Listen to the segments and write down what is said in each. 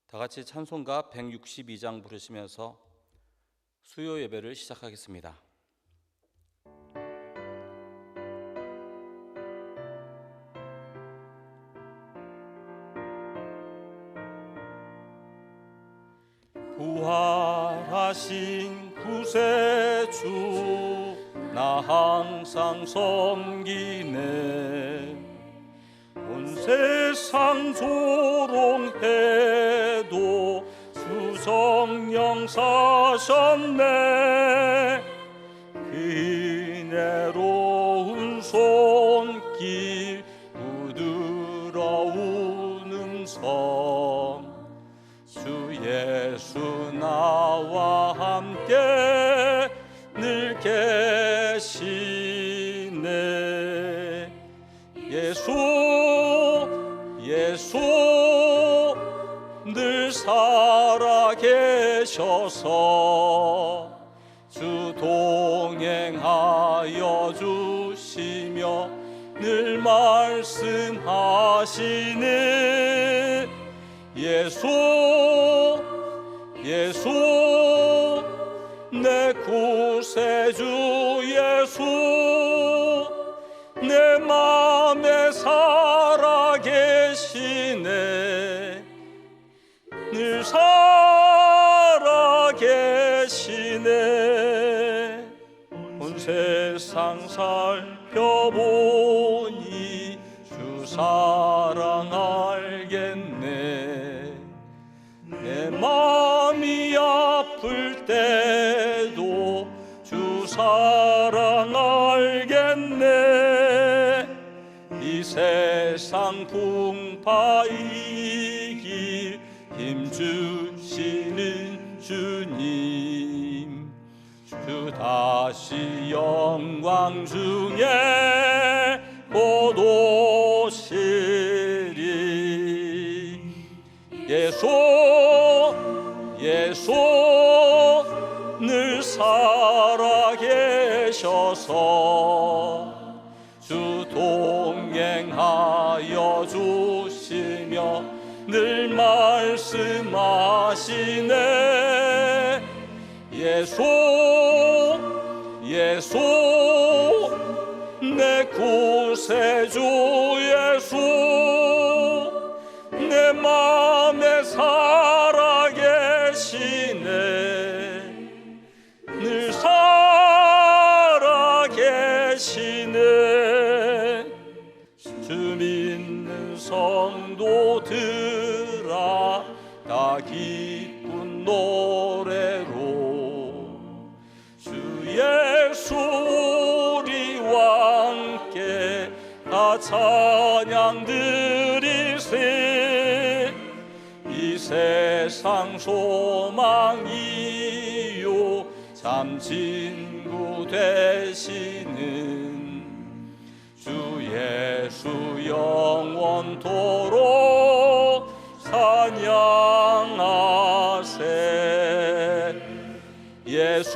다 같이 찬송가 162장 부르시면서 수요 예배를 시작하겠습니다. 부활하신 구세주 나 항상 섬기네. 온 세상 조롱해도 주 성령 사셨네. 그 은혜로운 손길 부드러운 음성 주 예수 나와 함께 늘 계시네. 예수 늘 살아계셔서 주 동행하여 주시며 늘 말씀하시는 예수 내 구세주 예수 내 맘에 살아계시네. 늘 살아계시네. 온 세상 살펴보니 주 사랑 알겠네. 내 마음이 아플 때도 주 사랑 알겠네. 이 세상 풍파 이길 힘주시는 주님 주 다시 영광 중에 곧 오시리. 예수 늘 살아계셔서 주 동행하여 주시며 늘 말씀하시네. 예수 내 구세주 예수 내 맘에 살아계시네. 늘 살아계시네. 주 믿는 성도들아 다 기쁜 노래로 주 예수 우리와 함께 다 찬양 드리세. 이 세상 소망이요 참 친구 되시는 주 예수 영원토록 찬양하세. 예수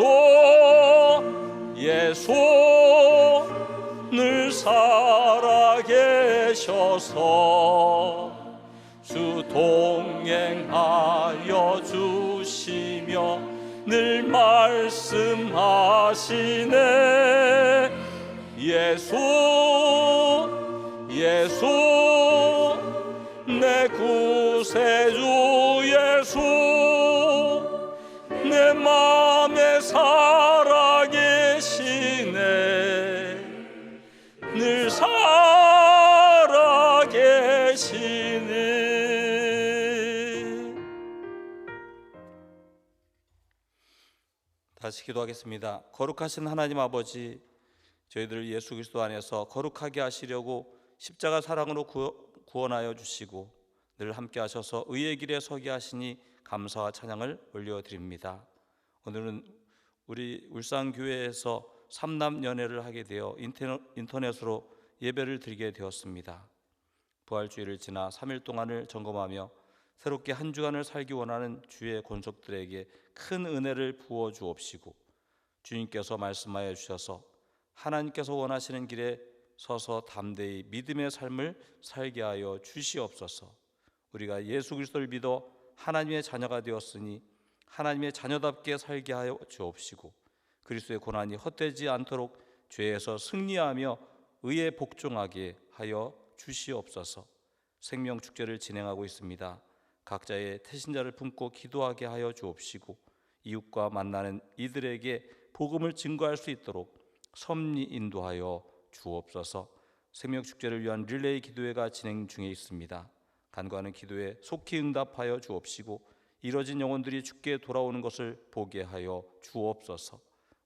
늘 살아계셔서 주 동행하여 주시며 늘 말씀하시네. 예수 내 구세주 예수 내 맘에 살아계시네. 늘 살아계시네. 다시 기도하겠습니다. 거룩하신 하나님 아버지, 저희들 예수 그리스도 안에서 거룩하게 하시려고 십자가 사랑으로 구원하여 주시고 늘 함께 하셔서 의의 길에 서게 하시니 감사와 찬양을 올려드립니다. 오늘은 우리 울산교회에서 삼남연회를 하게 되어 인터넷으로 예배를 드리게 되었습니다. 부활주일을 지나 3일 동안을 점검하며 새롭게 한 주간을 살기 원하는 주의 권속들에게 큰 은혜를 부어 주옵시고 주님께서 말씀하여 주셔서 하나님께서 원하시는 길에 서서 담대히 믿음의 삶을 살게 하여 주시옵소서. 우리가 예수 그리스도를 믿어 하나님의 자녀가 되었으니 하나님의 자녀답게 살게 하여 주옵시고 그리스도의 고난이 헛되지 않도록 죄에서 승리하며 의에 복종하게 하여 주시옵소서. 생명 축제를 진행하고 있습니다. 각자의 태신자를 품고 기도하게 하여 주옵시고 이웃과 만나는 이들에게 복음을 증거할 수 있도록 섭리 인도하여 주옵소서. 생명 축제를 위한 릴레이 기도회가 진행 중에 있습니다. 간구하는 기도에 속히 응답하여 주옵시고 이뤄진 영혼들이 주께 돌아오는 것을 보게 하여 주옵소서.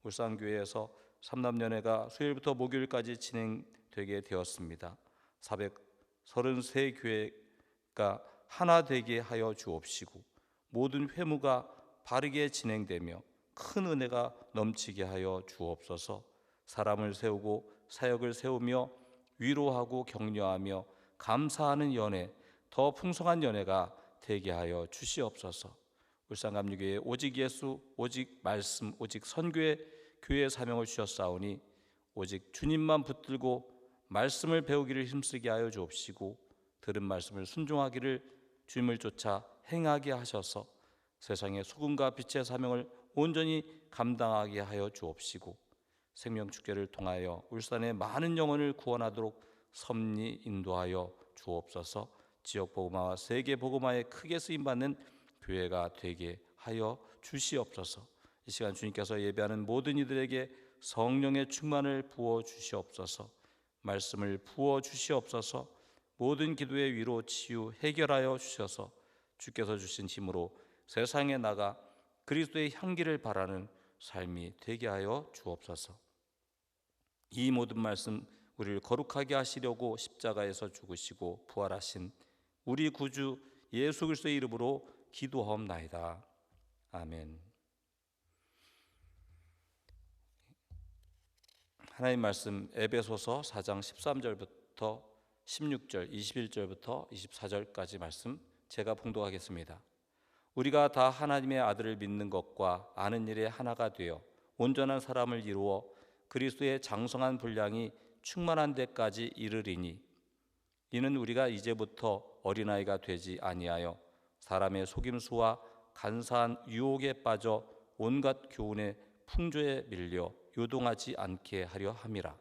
울산교회에서 삼남연회가 수요일부터 목요일까지 진행되게 되었습니다. 433교회가 하나 되게 하여 주옵시고 모든 회무가 바르게 진행되며 큰 은혜가 넘치게 하여 주옵소서. 사람을 세우고 사역을 세우며 위로하고 격려하며 감사하는 연회, 더 풍성한 연회가 되게 하여 주시옵소서. 울산감리교회 오직 예수, 오직 말씀, 오직 선교의 교회의 사명을 주셨사오니 오직 주님만 붙들고 말씀을 배우기를 힘쓰게 하여 주옵시고 들은 말씀을 순종하기를 주님을 쫓아 행하게 하셔서 세상의 소금과 빛의 사명을 온전히 감당하게 하여 주옵시고 생명축제를 통하여 울산의 많은 영혼을 구원하도록 섭리 인도하여 주옵소서. 지역 복음화와 세계 복음화에 크게 쓰임받는 교회가 되게 하여 주시옵소서. 이 시간 주님께서 예배하는 모든 이들에게 성령의 충만을 부어 주시옵소서. 말씀을 부어 주시옵소서. 모든 기도의 위로 치유 해결하여 주셔서 주께서 주신 힘으로 세상에 나가 그리스도의 향기를 바라는 삶이 되게 하여 주옵소서. 이 모든 말씀 우리를 거룩하게 하시려고 십자가에서 죽으시고 부활하신 우리 구주 예수 그리스도의 이름으로 기도하옵나이다. 아멘. 하나님 말씀 에베소서 4장 13절부터 16절, 21절부터 24절까지 말씀 제가 봉독하겠습니다. 우리가 다 하나님의 아들을 믿는 것과 아는 일에 하나가 되어 온전한 사람을 이루어 그리스도의 장성한 분량이 충만한 데까지 이르리니 이는 우리가 이제부터 어린아이가 되지 아니하여 사람의 속임수와 간사한 유혹에 빠져 온갖 교훈의 풍조에 밀려 요동하지 않게 하려 함이라.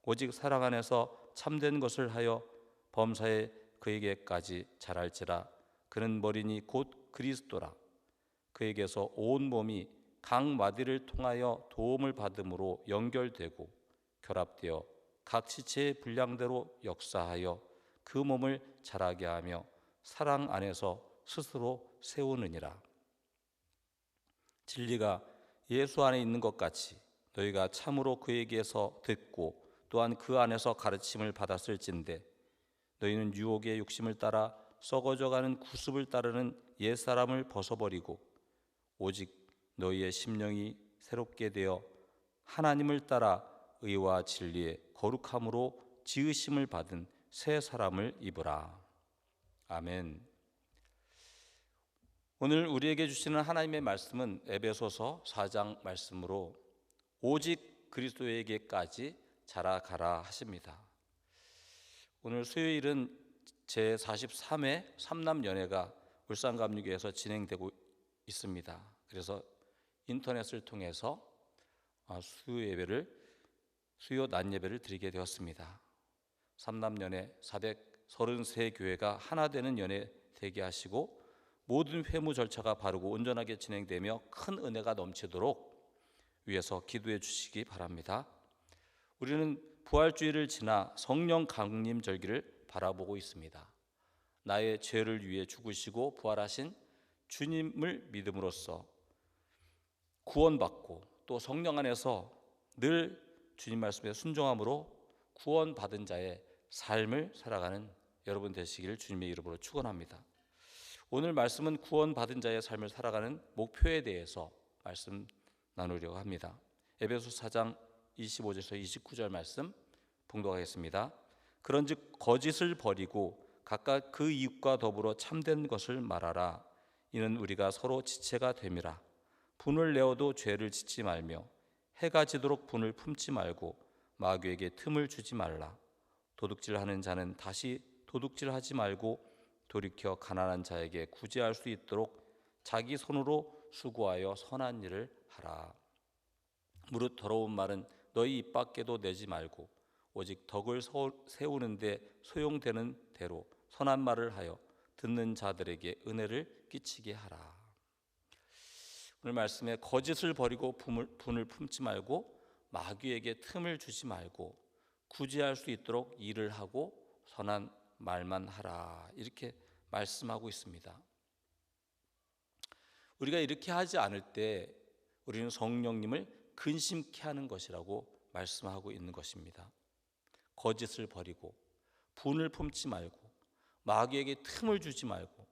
오직 사랑 안에서 참된 것을 하여 범사에 그에게까지 자랄지라. 그는 머리니 곧 그리스도라. 그에게서 온 몸이 각 마디를 통하여 도움을 받음으로 연결되고 결합되어 각 지체의 분량대로 역사하여 그 몸을 자라게 하며 사랑 안에서 스스로 세우느니라. 진리가 예수 안에 있는 것 같이 너희가 참으로 그에게서 듣고 또한 그 안에서 가르침을 받았을진데 너희는 유혹의 욕심을 따라 썩어져가는 구습을 따르는 옛사람을 벗어버리고 오직 너희의 심령이 새롭게 되어 하나님을 따라 의와 진리의 거룩함으로 지으심을 받은 새 사람을 입으라. 아멘. 오늘 우리에게 주시는 하나님의 말씀은 에베소서 4장 말씀으로 오직 그리스도에게까지 자라가라 하십니다. 오늘 수요일은 제43회 삼남연회가 울산감리교회에서 진행되고 있습니다. 그래서 인터넷을 통해서 수요 낮 예배를 드리게 되었습니다. 삼남연회 433교회가 하나 되는 연회 되게 하시고 모든 회무 절차가 바르고 온전하게 진행되며 큰 은혜가 넘치도록 위해서 기도해 주시기 바랍니다. 우리는 부활주의를 지나 성령 강림 절기를 바라보고 있습니다. 나의 죄를 위해 죽으시고 부활하신 주님을 믿음으로써 구원받고 또 성령 안에서 늘 주님 말씀에 순종함으로 구원받은 자의 삶을 살아가는 여러분 되시기를 주님의 이름으로 축원합니다. 오늘 말씀은 구원받은 자의 삶을 살아가는 목표에 대해서 말씀 나누려고 합니다. 에베소 4장 25절에서 29절 말씀 봉독하겠습니다. 그런즉 거짓을 버리고 각각 그 이웃과 더불어 참된 것을 말하라. 이는 우리가 서로 지체가 됨이라. 분을 내어도 죄를 짓지 말며 해가 지도록 분을 품지 말고 마귀에게 틈을 주지 말라. 도둑질하는 자는 다시 도둑질하지 말고 돌이켜 가난한 자에게 구제할 수 있도록 자기 손으로 수고하여 선한 일을 하라. 무릇 더러운 말은 너희 입 밖에도 내지 말고 오직 덕을 세우는데 소용되는 대로 선한 말을 하여 듣는 자들에게 은혜를 끼치게 하라. 오늘 말씀에 거짓을 버리고 분을 품지 말고 마귀에게 틈을 주지 말고 구제할 수 있도록 일을 하고 선한 말만 하라, 이렇게 말씀하고 있습니다. 우리가 이렇게 하지 않을 때 우리는 성령님을 근심케 하는 것이라고 말씀하고 있는 것입니다. 거짓을 버리고 분을 품지 말고 마귀에게 틈을 주지 말고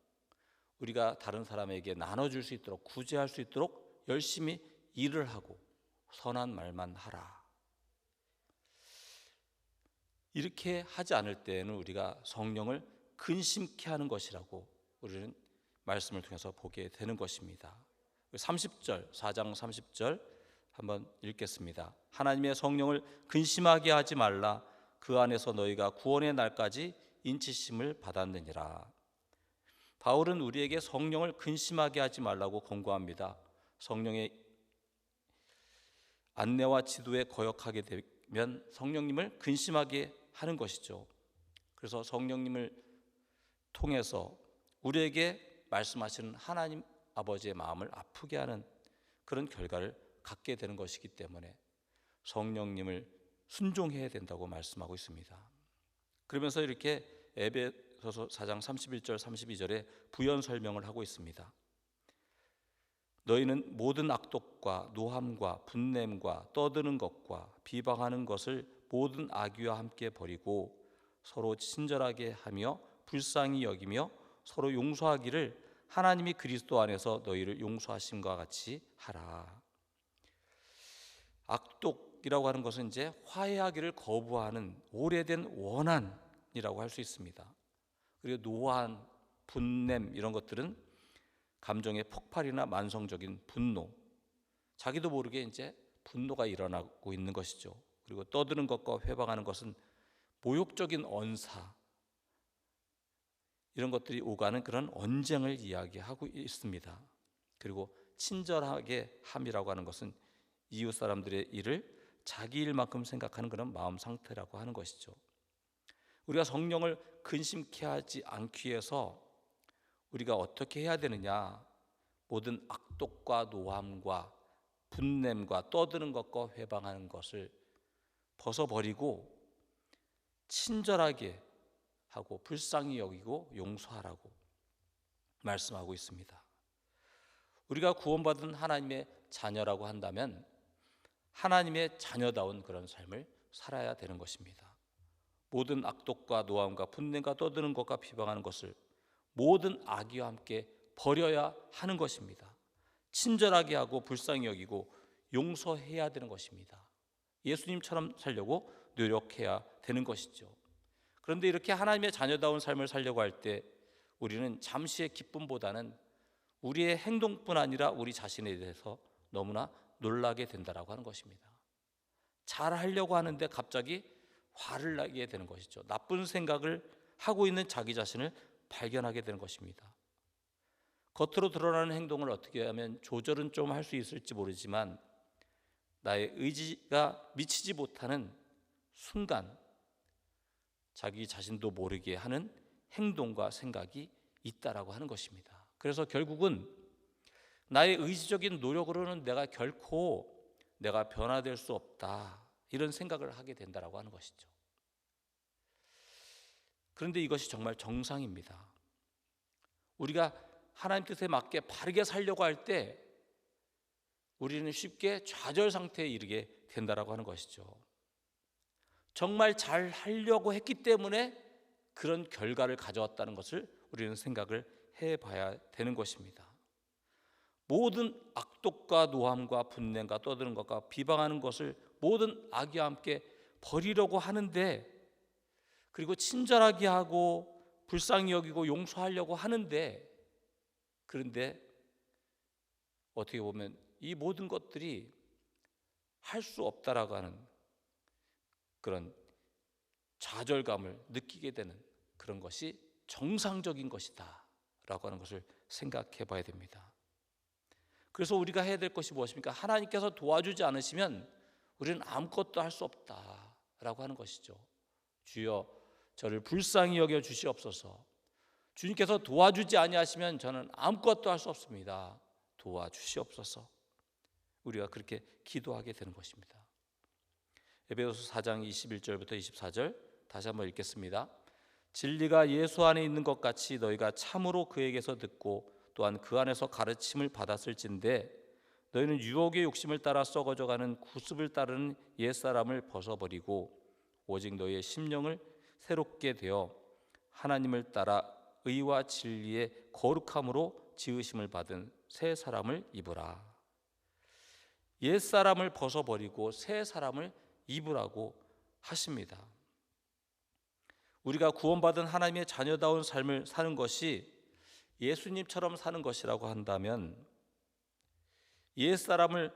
우리가 다른 사람에게 나눠줄 수 있도록 구제할 수 있도록 열심히 일을 하고 선한 말만 하라. 이렇게 하지 않을 때에는 우리가 성령을 근심케 하는 것이라고 우리는 말씀을 통해서 보게 되는 것입니다. 30절, 4장 30절 한번 읽겠습니다. 하나님의 성령을 근심하게 하지 말라. 그 안에서 너희가 구원의 날까지 인치심을 받았느니라. 바울은 우리에게 성령을 근심하게 하지 말라고 권고합니다. 성령의 안내와 지도에 거역하게 되면 성령님을 근심하게 하는 것이죠. 그래서 성령님을 통해서 우리에게 말씀하시는 하나님 아버지의 마음을 아프게 하는 그런 결과를 갖게 되는 것이기 때문에 성령님을 순종해야 된다고 말씀하고 있습니다. 그러면서 이렇게 에베소서 4장 31절 32절에 부연 설명을 하고 있습니다. 너희는 모든 악독과 노함과 분냄과 떠드는 것과 비방하는 것을 모든 악의와 함께 버리고 서로 친절하게 하며 불쌍히 여기며 서로 용서하기를 하나님이 그리스도 안에서 너희를 용서하심과 같이 하라. 악독이라고 하는 것은 이제 화해하기를 거부하는 오래된 원한이라고 할 수 있습니다. 그리고 노한, 분냄 이런 것들은 감정의 폭발이나 만성적인 분노, 자기도 모르게 이제 분노가 일어나고 있는 것이죠. 그리고 떠드는 것과 회방하는 것은 모욕적인 언사, 이런 것들이 오가는 그런 언쟁을 이야기하고 있습니다. 그리고 친절하게 함이라고 하는 것은 이웃 사람들의 일을 자기 일만큼 생각하는 그런 마음 상태라고 하는 것이죠. 우리가 성령을 근심케 하지 않기 위해서 우리가 어떻게 해야 되느냐? 모든 악독과 노함과 분냄과 떠드는 것과 회방하는 것을 벗어버리고 친절하게 하고 불쌍히 여기고 용서하라고 말씀하고 있습니다. 우리가 구원받은 하나님의 자녀라고 한다면 하나님의 자녀다운 그런 삶을 살아야 되는 것입니다. 모든 악독과 노함과 분냄과 떠드는 것과 비방하는 것을 모든 악의와 함께 버려야 하는 것입니다. 친절하게 하고 불쌍히 여기고 용서해야 되는 것입니다. 예수님처럼 살려고 노력해야 되는 것이죠. 그런데 이렇게 하나님의 자녀다운 삶을 살려고 할 때 우리는 잠시의 기쁨보다는 우리의 행동뿐 아니라 우리 자신에 대해서 너무나 놀라게 된다라고 하는 것입니다. 잘 하려고 하는데 갑자기 화를 나게 되는 것이죠. 나쁜 생각을 하고 있는 자기 자신을 발견하게 되는 것입니다. 겉으로 드러나는 행동을 어떻게 하면 조절은 좀 할 수 있을지 모르지만 나의 의지가 미치지 못하는 순간 자기 자신도 모르게 하는 행동과 생각이 있다라고 하는 것입니다. 그래서 결국은 나의 의지적인 노력으로는 내가 결코 내가 변화될 수 없다, 이런 생각을 하게 된다라고 하는 것이죠. 그런데 이것이 정말 정상입니다. 우리가 하나님 뜻에 맞게 바르게 살려고 할 때 우리는 쉽게 좌절 상태에 이르게 된다라고 하는 것이죠. 정말 잘 하려고 했기 때문에 그런 결과를 가져왔다는 것을 우리는 생각을 해봐야 되는 것입니다. 모든 악독과 노함과 분냄과 떠드는 것과 비방하는 것을 모든 악의와 함께 버리려고 하는데, 그리고 친절하게 하고 불쌍히 여기고 용서하려고 하는데, 그런데 어떻게 보면 이 모든 것들이 할 수 없다라고 하는 그런 좌절감을 느끼게 되는 그런 것이 정상적인 것이다 라고 하는 것을 생각해 봐야 됩니다. 그래서 우리가 해야 될 것이 무엇입니까? 하나님께서 도와주지 않으시면 우리는 아무것도 할 수 없다라고 하는 것이죠. 주여 저를 불쌍히 여겨 주시옵소서. 주님께서 도와주지 아니하시면 저는 아무것도 할 수 없습니다. 도와주시옵소서. 우리가 그렇게 기도하게 되는 것입니다. 에베소서 4장 21절부터 24절 다시 한번 읽겠습니다. 진리가 예수 안에 있는 것 같이 너희가 참으로 그에게서 듣고 또한 그 안에서 가르침을 받았을진데 너희는 유혹의 욕심을 따라 썩어져가는 구습을 따르는 옛사람을 벗어버리고 오직 너희의 심령을 새롭게 되어 하나님을 따라 의와 진리의 거룩함으로 지으심을 받은 새 사람을 입으라. 옛사람을 벗어버리고 새 사람을 입으라고 하십니다. 우리가 구원받은 하나님의 자녀다운 삶을 사는 것이 예수님처럼 사는 것이라고 한다면 옛사람을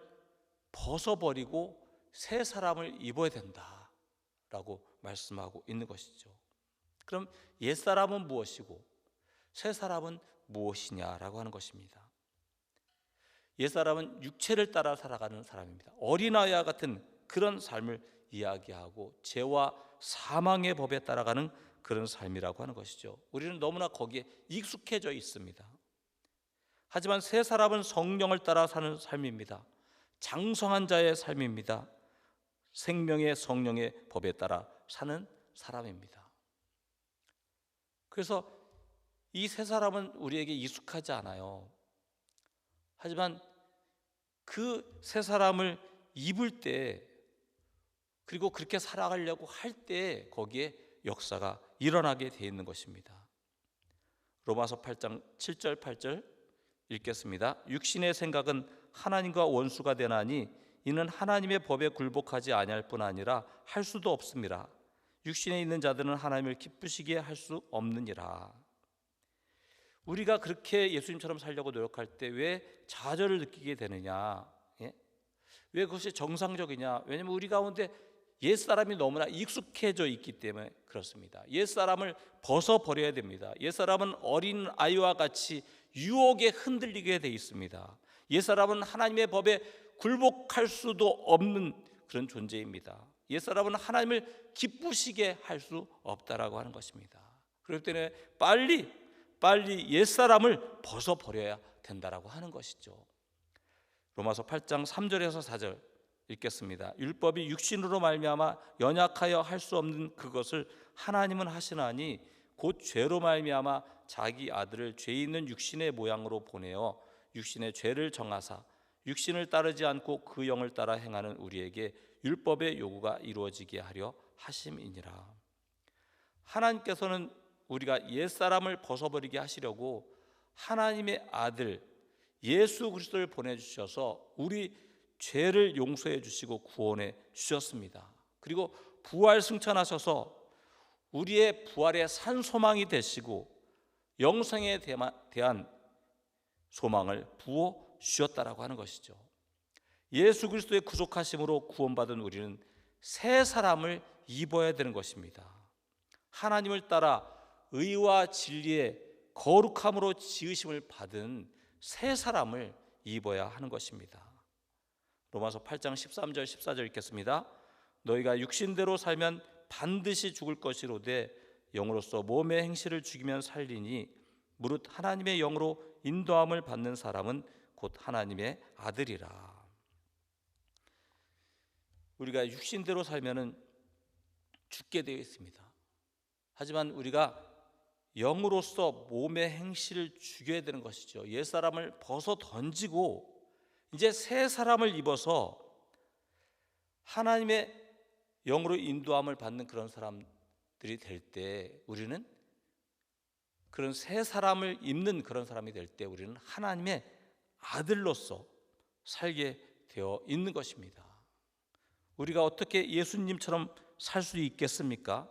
벗어버리고 새 사람을 입어야 된다라고 말씀하고 있는 것이죠. 그럼 옛사람은 무엇이고 새 사람은 무엇이냐라고 하는 것입니다. 옛사람은 육체를 따라 살아가는 사람입니다. 어린아이와 같은 그런 삶을 이야기하고 죄와 사망의 법에 따라가는 그런 삶이라고 하는 것이죠. 우리는 너무나 거기에 익숙해져 있습니다. 하지만 새 사람은 성령을 따라 사는 삶입니다. 장성한 자의 삶입니다. 생명의 성령의 법에 따라 사는 사람입니다. 그래서 이 새 사람은 우리에게 익숙하지 않아요. 하지만 그 새 사람을 입을 때 그리고 그렇게 살아가려고 할 때 거기에 역사가 일어나게 되어 있는 것입니다. 로마서 8장 7절 8절 읽겠습니다. 육신의 생각은 하나님과 원수가 되나니 이는 하나님의 법에 굴복하지 아니할 뿐 아니라 할 수도 없습니다. 육신에 있는 자들은 하나님을 기쁘시게 할 수 없느니라. 우리가 그렇게 예수님처럼 살려고 노력할 때 왜 좌절을 느끼게 되느냐? 왜 그것이 정상적이냐? 왜냐하면 우리 가운데 옛사람이 너무나 익숙해져 있기 때문에 그렇습니다. 옛사람을 벗어버려야 됩니다. 옛사람은 어린 아이와 같이 유혹에 흔들리게 돼 있습니다. 옛사람은 하나님의 법에 굴복할 수도 없는 그런 존재입니다. 옛사람은 하나님을 기쁘시게 할 수 없다라고 하는 것입니다. 그렇기 때문에 빨리 옛사람을 벗어버려야 된다라고 하는 것이죠. 로마서 8장 3절에서 4절 읽겠습니다. 율법이 육신으로 말미암아 연약하여 할 수 없는 그것을 하나님은 하시나니 곧 죄로 말미암아 자기 아들을 죄 있는 육신의 모양으로 보내어 육신의 죄를 정하사 육신을 따르지 않고 그 영을 따라 행하는 우리에게 율법의 요구가 이루어지게 하려 하심이니라. 하나님께서는 우리가 옛사람을 벗어버리게 하시려고 하나님의 아들 예수 그리스도를 보내주셔서 우리 죄를 용서해 주시고 구원해 주셨습니다. 그리고 부활 승천하셔서 우리의 부활의 산 소망이 되시고 영생에 대한 소망을 부어 주셨다라고 하는 것이죠. 예수 그리스도의 구속하심으로 구원받은 우리는 새 사람을 입어야 되는 것입니다. 하나님을 따라 의와 진리의 거룩함으로 지으심을 받은 새 사람을 입어야 하는 것입니다. 로마서 8장 13절 14절 읽겠습니다. 너희가 육신대로 살면 반드시 죽을 것이로되 영으로서 몸의 행실을 죽이면 살리니 무릇 하나님의 영으로 인도함을 받는 사람은 곧 하나님의 아들이라. 우리가 육신대로 살면은 죽게 되어 있습니다. 하지만 우리가 영으로서 몸의 행실을 죽여야 되는 것이죠. 옛사람을 벗어 던지고 이제 새 사람을 입어서 하나님의 영으로 인도함을 받는 그런 사람들이 될 때 우리는 그런 새 사람을 입는 그런 사람이 될 때 우리는 하나님의 아들로서 살게 되어 있는 것입니다. 우리가 어떻게 예수님처럼 살 수 있겠습니까?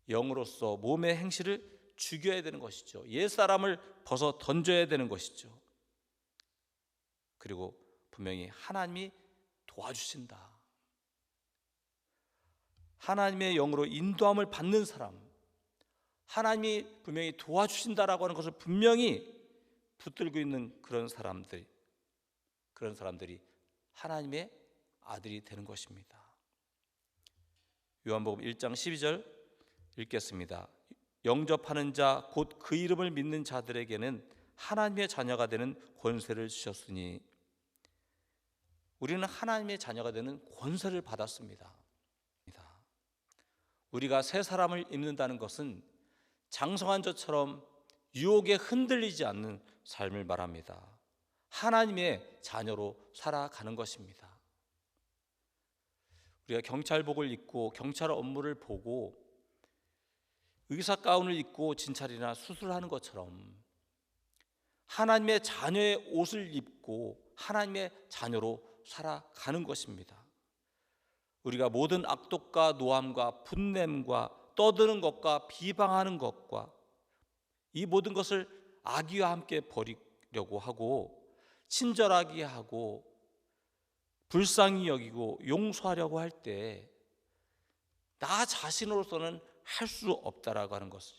영으로서 몸의 행실을 죽여야 되는 것이죠. 옛사람을 벗어 던져야 되는 것이죠. 그리고 분명히 하나님이 도와주신다. 하나님의 영으로 인도함을 받는 사람, 하나님이 분명히 도와주신다라고 하는 것을 분명히 붙들고 있는 그런 사람들이 하나님의 아들이 되는 것입니다. 요한복음 1장 12절 읽겠습니다. 영접하는 자 곧 그 이름을 믿는 자들에게는 하나님의 자녀가 되는 권세를 주셨으니, 우리는 하나님의 자녀가 되는 권세를 받았습니다. 우리가 새 사람을 입는다는 것은 장성한 자처럼 유혹에 흔들리지 않는 삶을 말합니다. 하나님의 자녀로 살아가는 것입니다. 우리가 경찰복을 입고 경찰 업무를 보고 의사 가운을 입고 진찰이나 수술하는 것처럼 하나님의 자녀의 옷을 입고 하나님의 자녀로 살아가는 것입니다. 우리가 모든 악독과 노함과 분냄과 떠드는 것과 비방하는 것과 이 모든 것을 악의와 함께 버리려고 하고 친절하게 하고 불쌍히 여기고 용서하려고 할 때 나 자신으로서는 할 수 없다라고 하는 것을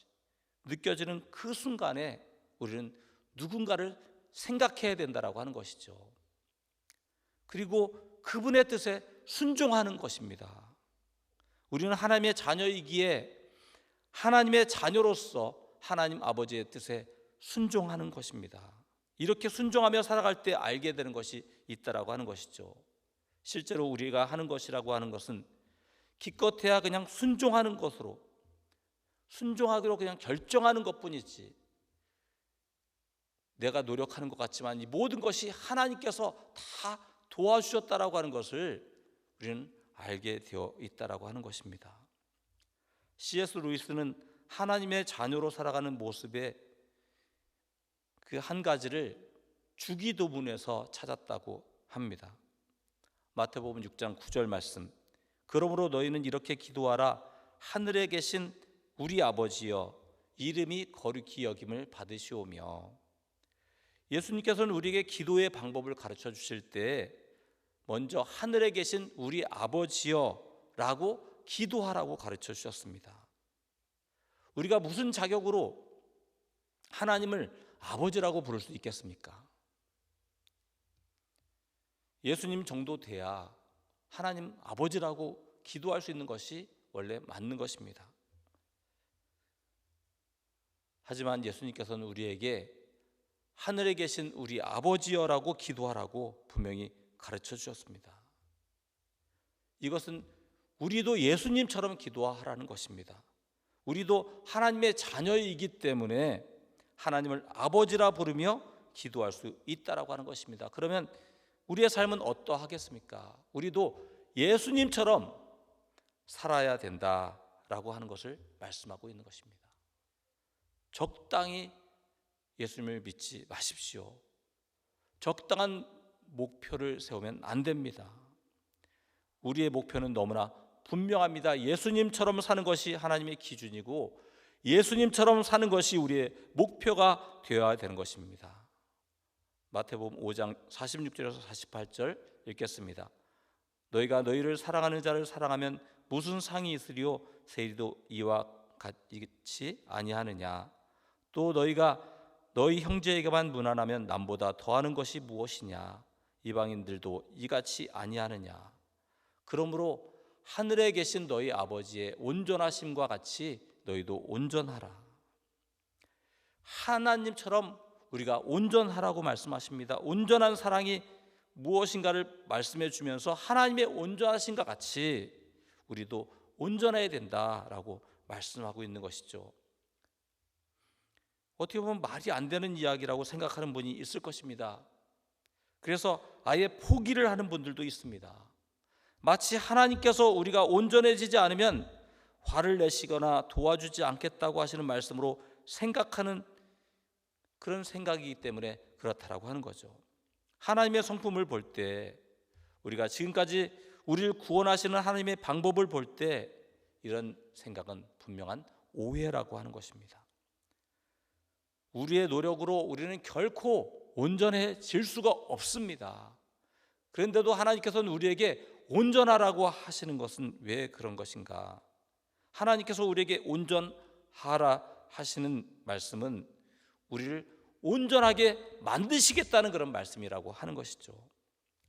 느껴지는 그 순간에 우리는 누군가를 생각해야 된다라고 하는 것이죠. 그리고 그분의 뜻에 순종하는 것입니다. 우리는 하나님의 자녀이기에 하나님의 자녀로서 하나님 아버지의 뜻에 순종하는 것입니다. 이렇게 순종하며 살아갈 때 알게 되는 것이 있다라고 하는 것이죠. 실제로 우리가 하는 것이라고 하는 것은 기껏해야 그냥 순종하는 것으로, 순종하기로 그냥 결정하는 것뿐이지, 내가 노력하는 것 같지만 이 모든 것이 하나님께서 다 도와주셨다라고 하는 것을 우리는 알게 되어 있다라고 하는 것입니다. C.S. 루이스는 하나님의 자녀로 살아가는 모습의 그 한 가지를 주기도문에서 찾았다고 합니다. 마태복음 6장 9절 말씀, 그러므로 너희는 이렇게 기도하라. 하늘에 계신 우리 아버지여, 이름이 거룩히 여김을 받으시오며. 예수님께서는 우리에게 기도의 방법을 가르쳐 주실 때 먼저 하늘에 계신 우리 아버지여 라고 기도하라고 가르쳐 주셨습니다. 우리가 무슨 자격으로 하나님을 아버지라고 부를 수 있겠습니까? 예수님 정도 돼야 하나님 아버지라고 기도할 수 있는 것이 원래 맞는 것입니다. 하지만 예수님께서는 우리에게 하늘에 계신 우리 아버지여라고 기도하라고 분명히 가르쳐 주셨습니다. 이것은 우리도 예수님처럼 기도하라는 것입니다. 우리도 하나님의 자녀이기 때문에 하나님을 아버지라 부르며 기도할 수 있다라고 하는 것입니다. 그러면 우리의 삶은 어떠하겠습니까? 우리도 예수님처럼 살아야 된다라고 하는 것을 말씀하고 있는 것입니다. 적당히 예수님을 믿지 마십시오. 적당한 목표를 세우면 안 됩니다. 우리의 목표는 너무나 분명합니다. 예수님처럼 사는 것이 하나님의 기준이고 예수님처럼 사는 것이 우리의 목표가 되어야 되는 것입니다. 마태복음 5장 46절에서 48절 읽겠습니다. 너희가 너희를 사랑하는 자를 사랑하면 무슨 상이 있으리요? 세리도 이와 같이 아니하느냐? 또 너희가 너희 형제에게만 무난하면 남보다 더하는 것이 무엇이냐? 이방인들도 이같이 아니하느냐? 그러므로 하늘에 계신 너희 아버지의 온전하심과 같이 너희도 온전하라. 하나님처럼 우리가 온전하라고 말씀하십니다. 온전한 사랑이 무엇인가를 말씀해 주면서 하나님의 온전하심과 같이 우리도 온전해야 된다라고 말씀하고 있는 것이죠. 어떻게 보면 말이 안 되는 이야기라고 생각하는 분이 있을 것입니다. 그래서 아예 포기를 하는 분들도 있습니다. 마치 하나님께서 우리가 온전해지지 않으면 화를 내시거나 도와주지 않겠다고 하시는 말씀으로 생각하는 그런 생각이기 때문에 그렇다라고 하는 거죠. 하나님의 성품을 볼 때, 우리가 지금까지 우리를 구원하시는 하나님의 방법을 볼 때 이런 생각은 분명한 오해라고 하는 것입니다. 우리의 노력으로 우리는 결코 온전해질 수가 없습니다. 그런데도 하나님께서는 우리에게 온전하라고 하시는 것은 왜 그런 것인가? 하나님께서 우리에게 온전하라 하시는 말씀은 우리를 온전하게 만드시겠다는 그런 말씀이라고 하는 것이죠.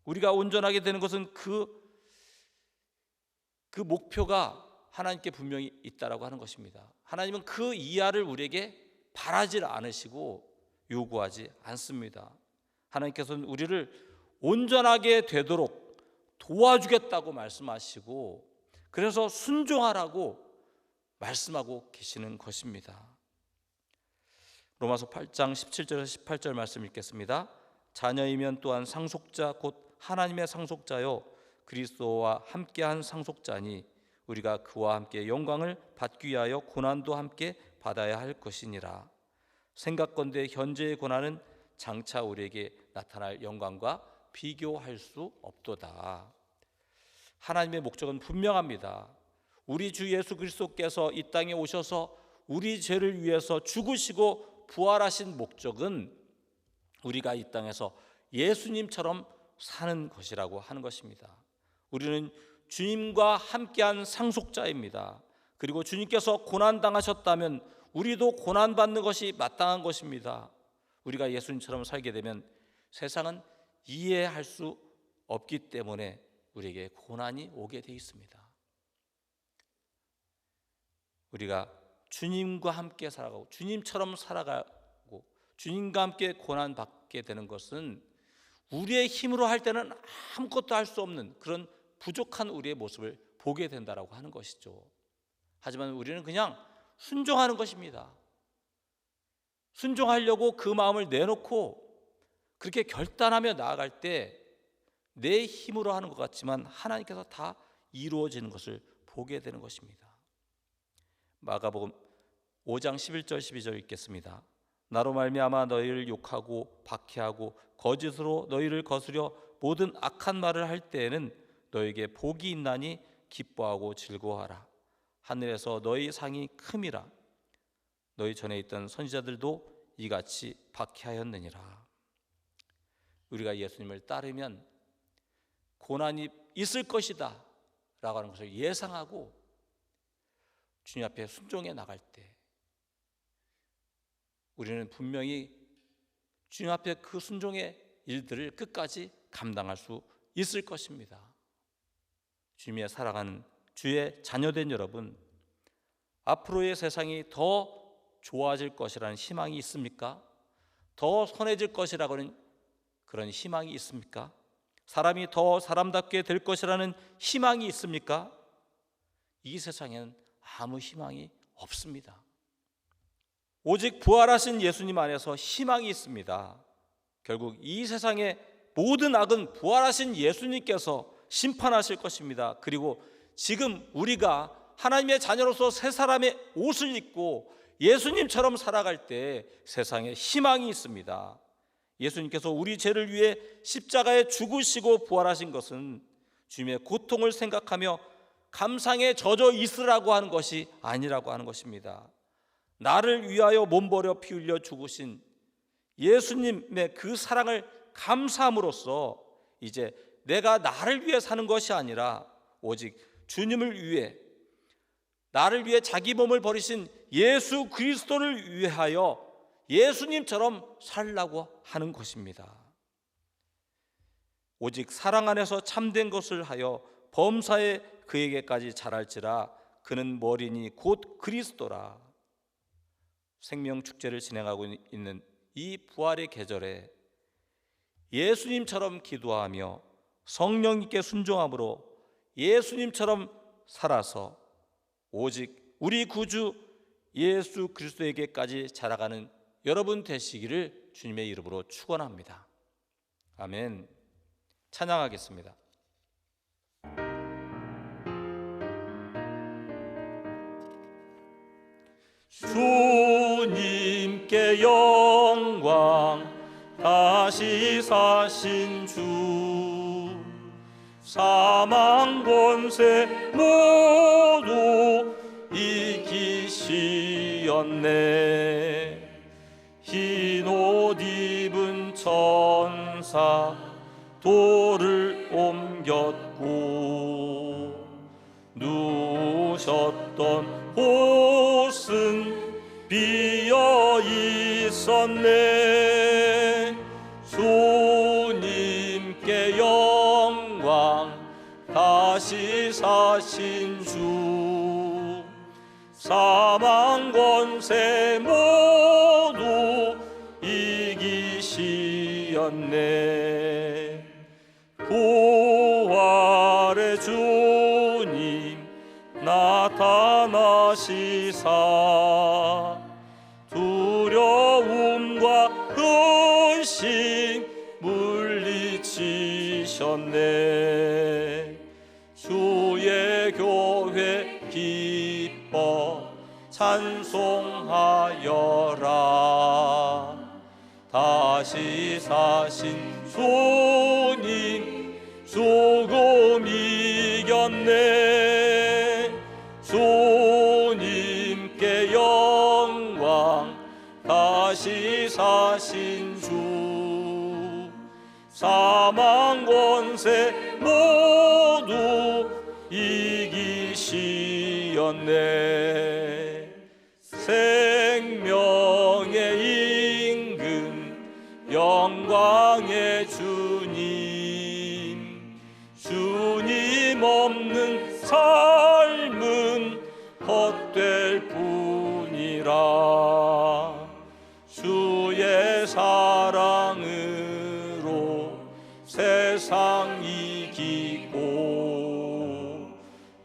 우리가 온전하게 되는 것은 그 목표가 하나님께 분명히 있다라고 하는 것입니다. 하나님은 그 이하를 우리에게 바라지 않으시고 요구하지 않습니다. 하나님께서는 우리를 온전하게 되도록 도와주겠다고 말씀하시고, 그래서 순종하라고 말씀하고 계시는 것입니다. 로마서 8장 17절에서 18절 말씀 읽겠습니다. 자녀이면 또한 상속자 곧 하나님의 상속자요 그리스도와 함께한 상속자니 우리가 그와 함께 영광을 받기 위하여 고난도 함께 받아야 할 것이니라. 생각건대 현재의 고난은 장차 우리에게 나타날 영광과 비교할 수 없도다. 하나님의 목적은 분명합니다. 우리 주 예수 그리스도께서 이 땅에 오셔서 우리 죄를 위해서 죽으시고 부활하신 목적은 우리가 이 땅에서 예수님처럼 사는 것이라고 하는 것입니다. 우리는 주님과 함께한 상속자입니다. 그리고 주님께서 고난당하셨다면 우리도 고난받는 것이 마땅한 것입니다. 우리가 예수님처럼 살게 되면 세상은 이해할 수 없기 때문에 우리에게 고난이 오게 돼 있습니다. 우리가 주님과 함께 살아가고 주님처럼 살아가고 주님과 함께 고난받게 되는 것은 우리의 힘으로 할 때는 아무것도 할 수 없는 그런 부족한 우리의 모습을 보게 된다라고 하는 것이죠. 하지만 우리는 그냥 순종하는 것입니다. 순종하려고 그 마음을 내놓고 그렇게 결단하며 나아갈 때 내 힘으로 하는 것 같지만 하나님께서 다 이루어지는 것을 보게 되는 것입니다. 마가복음 5장 11절 12절 읽겠습니다. 나로 말미암아 너희를 욕하고 박해하고 거짓으로 너희를 거스려 모든 악한 말을 할 때에는 너희에게 복이 있나니 기뻐하고 즐거워하라. 하늘에서 너희 상이 큼이라. 너희 전에 있던 선지자들도 이같이 박해하였느니라. 우리가 예수님을 따르면 고난이 있을 것이다 라고 하는 것을 예상하고 주님 앞에 순종해 나갈 때 우리는 분명히 주님 앞에 그 순종의 일들을 끝까지 감당할 수 있을 것입니다. 주님의 사랑하는 주의 자녀된 여러분, 앞으로의 세상이 더 좋아질 것이라는 희망이 있습니까? 더 선해질 것이라고는 그런 희망이 있습니까? 사람이 더 사람답게 될 것이라는 희망이 있습니까? 이 세상에는 아무 희망이 없습니다. 오직 부활하신 예수님 안에서 희망이 있습니다. 결국 이 세상의 모든 악은 부활하신 예수님께서 심판하실 것입니다. 그리고 지금 우리가 하나님의 자녀로서 새 사람의 옷을 입고 예수님처럼 살아갈 때 세상에 희망이 있습니다. 예수님께서 우리 죄를 위해 십자가에 죽으시고 부활하신 것은 주님의 고통을 생각하며 감상에 젖어 있으라고 하는 것이 아니라고 하는 것입니다. 나를 위하여 몸버려 피 흘려 죽으신 예수님의 그 사랑을 감사함으로써 이제 내가 나를 위해 사는 것이 아니라 오직 주님을 위해, 나를 위해 자기 몸을 버리신 예수 그리스도를 위하여 예수님처럼 살라고 하는 것입니다. 오직 사랑 안에서 참된 것을 하여 범사에 그에게까지 자랄지라. 그는 머리니 곧 그리스도라. 생명축제를 진행하고 있는 이 부활의 계절에 예수님처럼 기도하며 성령님께 순종함으로 예수님처럼 살아서 오직 우리 구주 예수 그리스도에게까지 자라가는 여러분 되시기를 주님의 이름으로 축원합니다. 아멘. 찬양하겠습니다. 주님께 영광, 다시 사신 주, 사망 권세 모두 이기시었네. 흰 옷 입은 천사 돌을 옮겼고 누우셨던 옷은 비어 있었네. 주님께 영광, 다시 사신 주. 사망 권세 모두 이기시었네. 부활의 주님 나타나시사 두려움과 의심 물리치셨네. 주의 교회 기뻐 찬송하여라. 다시 사신 주님 죽음 이겼네. 주님께 영광, 다시 사신 주. 사망 권세 모두 이기시었네. 생명의 임금, 영광의 주님. 주님 없는 삶은 헛될 뿐이라. 주의 사랑으로 세상 이기고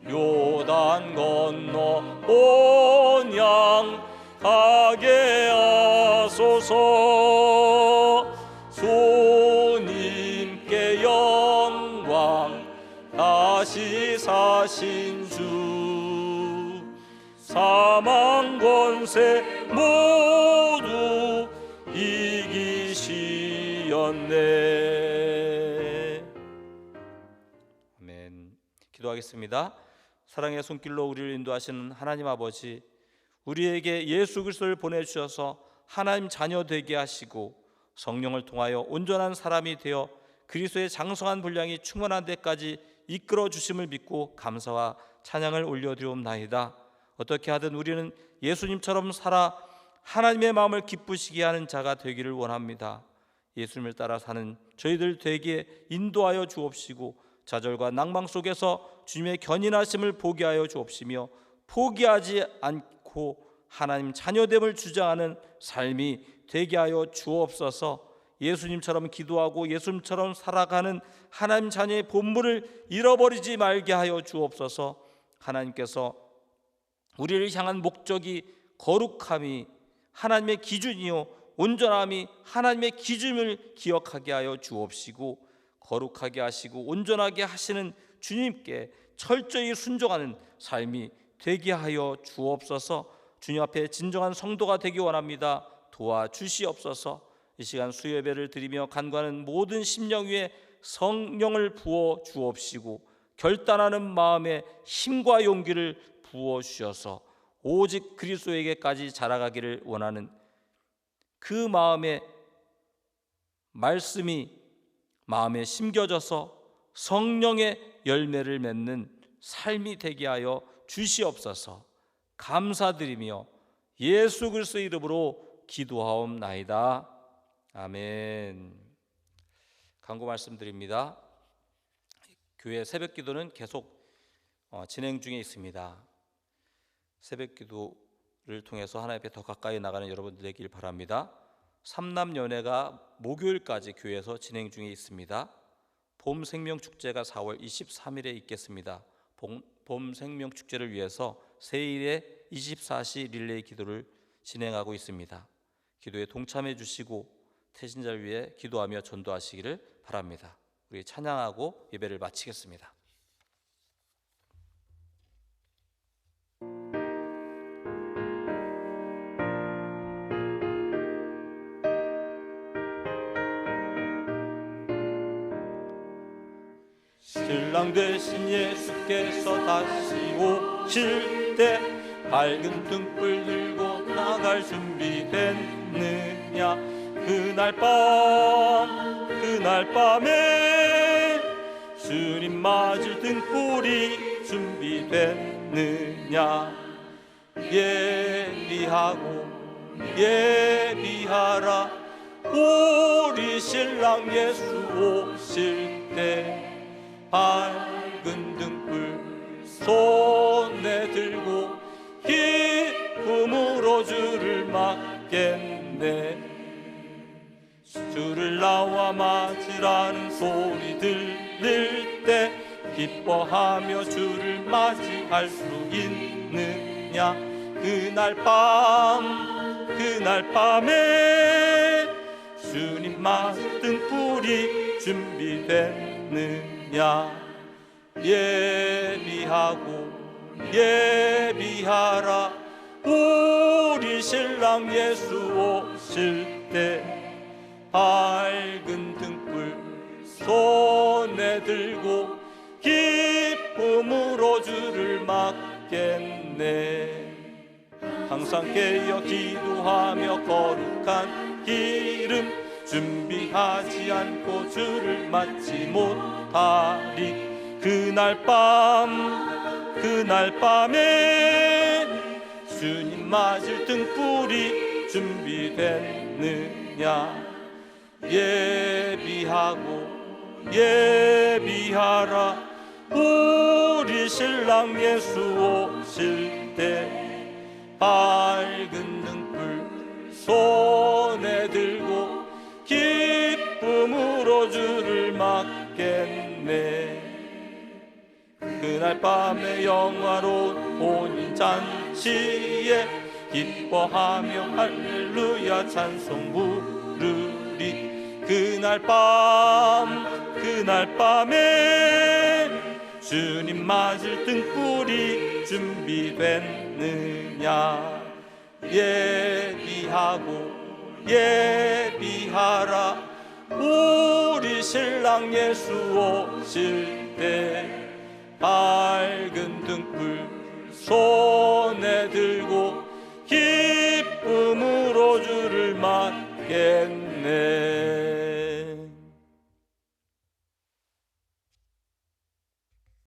요단 건너 온양 가게 하소서. 주님께 영광, 다시 사신 주. 사망 권세 모두 이기시었네. 아멘. 기도하겠습니다. 사랑의 손길로 우리를 인도하시는 하나님 아버지, 우리에게 예수 그리스도를 보내주셔서 하나님 자녀 되게 하시고 성령을 통하여 온전한 사람이 되어 그리스도의 장성한 분량이 충만한 데까지 이끌어 주심을 믿고 감사와 찬양을 올려드리옵나이다. 어떻게 하든 우리는 예수님처럼 살아 하나님의 마음을 기쁘시게 하는 자가 되기를 원합니다. 예수님을 따라 사는 저희들 되게 인도하여 주옵시고 좌절과 낭망 속에서 주님의 견인하심을 보게 하여 주옵시며 포기하지 않고 하나님 자녀됨을 주장하는 삶이 되게 하여 주옵소서. 예수님처럼 기도하고 예수님처럼 살아가는 하나님 자녀의 본분을 잃어버리지 말게 하여 주옵소서. 하나님께서 우리를 향한 목적이 거룩함이 하나님의 기준이요 온전함이 하나님의 기준을 기억하게 하여 주옵시고 거룩하게 하시고 온전하게 하시는 주님께 철저히 순종하는 삶이 되게 하여 주옵소서. 주님 앞에 진정한 성도가 되기 원합니다. 도와주시옵소서. 이 시간 수요예배를 드리며 간구하는 모든 심령 위에 성령을 부어 주옵시고 결단하는 마음에 힘과 용기를 부어 주셔서 오직 그리스도에게까지 자라가기를 원하는 그 마음의 말씀이 마음에 심겨져서 성령의 열매를 맺는 삶이 되게 하여 주시옵소서. 감사드리며 예수 그리스도의 이름으로 기도하옵나이다. 아멘. 간구 말씀드립니다. 교회 새벽 기도는 계속 진행 중에 있습니다. 새벽 기도를 통해서 하나님 앞에 더 가까이 나가는 여러분들 되길 바랍니다. 삼남연회가 목요일까지 교회에서 진행 중에 있습니다. 봄 생명 축제가 4월 23일에 있겠습니다. 봄 생명 축제를 위해서 세일에 24시 릴레이 기도를 진행하고 있습니다. 기도에 동참해 주시고 태신자를 위해 기도하며 전도하시기를 바랍니다. 우리 찬양하고 예배를 마치겠습니다. 신랑 되신 예수께서 다시 오실 때 밝은 등불 들고 나갈 준비됐느냐. 그날 밤에 주님 맞을 등불이 준비됐느냐. 예비하고 예비하라. 우리 신랑 예수 오실 때 밝은 등불 손에 들고 기쁨으로 주를 맞겠네. 주를 나와 맞으라는 소리 들릴 때 기뻐하며 주를 맞이할 수 있느냐. 그날 밤에 주님 맞을 등불이 준비됐느냐. 예비하라. 우리 신랑 예수 오실 때 밝은 등불 손에 들고 기쁨으로 주를 맞겠네. 항상 깨어 기도하며 거룩한 기름 준비하지 않고 주를 맞지 못하리. 그날 밤에 주님 맞을 등불이 준비됐느냐. 예비하라. 우리 신랑 예수 오실 때 밝은 등불 손에 들고 기쁨으로 주를 맞겠네. 그날 밤에 영화로운 혼인 잔치에 기뻐하며 할렐루야 찬송 부르리. 그날 밤에 주님 맞을 등불이 준비됐느냐. 예비하라. 우리 신랑 예수 오실 때 밝은 등불 손에 들고 기쁨으로 주를 맞겠네.